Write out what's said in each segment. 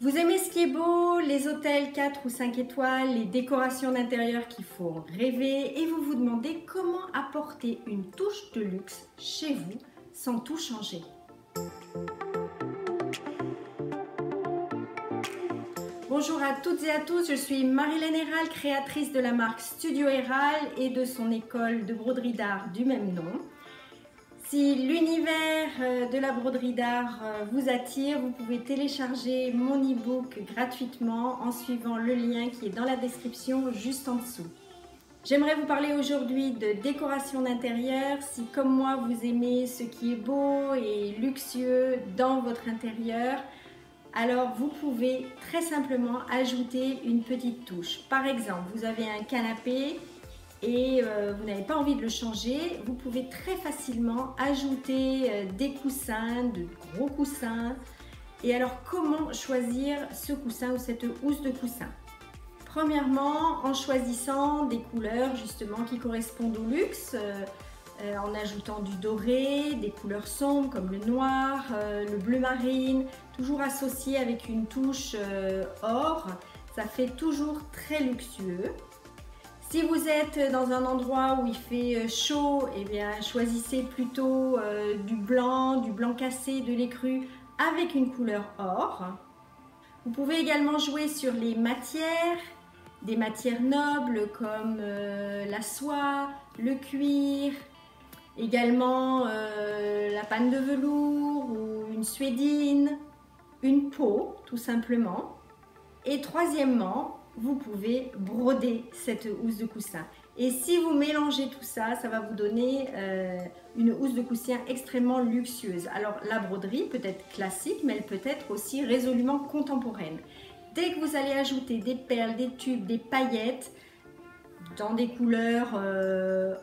Vous aimez ce qui est beau, les hôtels 4 ou 5 étoiles, les décorations d'intérieur qui font rêver et vous vous demandez comment apporter une touche de luxe chez vous sans tout changer. Bonjour à toutes et à tous, je suis Marilène Hérald, créatrice de la marque Studio Hérald et de son école de broderie d'art du même nom. Si l'univers de la broderie d'art vous attire, vous pouvez télécharger mon e-book gratuitement en suivant le lien qui est dans la description juste en dessous. J'aimerais vous parler aujourd'hui de décoration d'intérieur. Si comme moi vous aimez ce qui est beau et luxueux dans votre intérieur, alors vous pouvez très simplement ajouter une petite touche. Par exemple, vous avez un canapé et vous n'avez pas envie de le changer, vous pouvez très facilement ajouter des coussins, de gros coussins. Et alors comment choisir ce coussin ou cette housse de coussin? Premièrement, en choisissant des couleurs justement qui correspondent au luxe, en ajoutant du doré, des couleurs sombres comme le noir, le bleu marine, toujours associé avec une touche or, ça fait toujours très luxueux. Si vous êtes dans un endroit où il fait chaud, eh bien, choisissez plutôt du blanc cassé, de l'écru avec une couleur or. Vous pouvez également jouer sur les matières, des matières nobles comme la soie, le cuir, également la panne de velours ou une suédine, une peau tout simplement. Et troisièmement, vous pouvez broder cette housse de coussin. Et si vous mélangez tout ça, ça va vous donner une housse de coussin extrêmement luxueuse. Alors la broderie peut être classique, mais elle peut être aussi résolument contemporaine. Dès que vous allez ajouter des perles, des tubes, des paillettes, dans des couleurs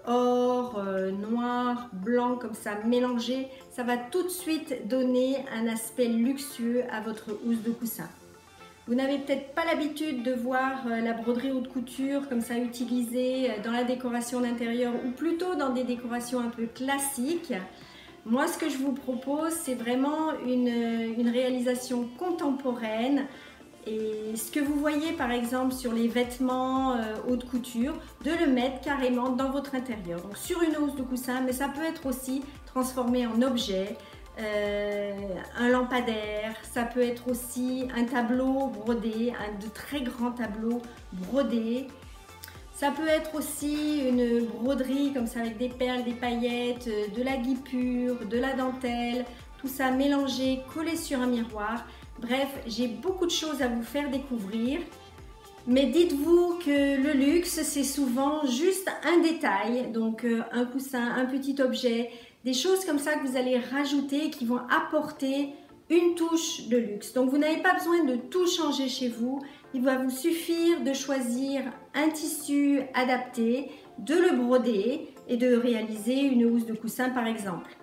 or, noir, blanc, comme ça, mélangées, ça va tout de suite donner un aspect luxueux à votre housse de coussin. Vous n'avez peut-être pas l'habitude de voir la broderie haute couture comme ça utilisée dans la décoration d'intérieur ou plutôt dans des décorations un peu classiques. Moi, ce que je vous propose, c'est vraiment une réalisation contemporaine. Et ce que vous voyez par exemple sur les vêtements haute couture, de le mettre carrément dans votre intérieur. Donc sur une housse de coussin, mais ça peut être aussi transformé en objet. Un lampadaire, ça peut être aussi un tableau brodé, de très grands tableaux brodés. Ça peut être aussi une broderie comme ça avec des perles, des paillettes, de la guipure, de la dentelle, tout ça mélangé, collé sur un miroir. Bref, j'ai beaucoup de choses à vous faire découvrir. Mais dites-vous que le luxe, c'est souvent juste un détail, donc un coussin, un petit objet, des choses comme ça que vous allez rajouter qui vont apporter une touche de luxe. Donc vous n'avez pas besoin de tout changer chez vous, il va vous suffire de choisir un tissu adapté, de le broder et de réaliser une housse de coussin par exemple.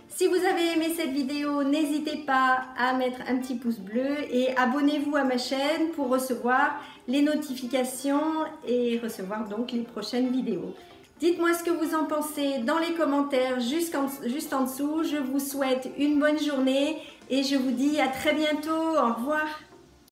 Si vous avez aimé cette vidéo, n'hésitez pas à mettre un petit pouce bleu et abonnez-vous à ma chaîne pour recevoir les notifications et recevoir donc les prochaines vidéos. Dites-moi ce que vous en pensez dans les commentaires juste en dessous. Je vous souhaite une bonne journée et je vous dis à très bientôt. Au revoir.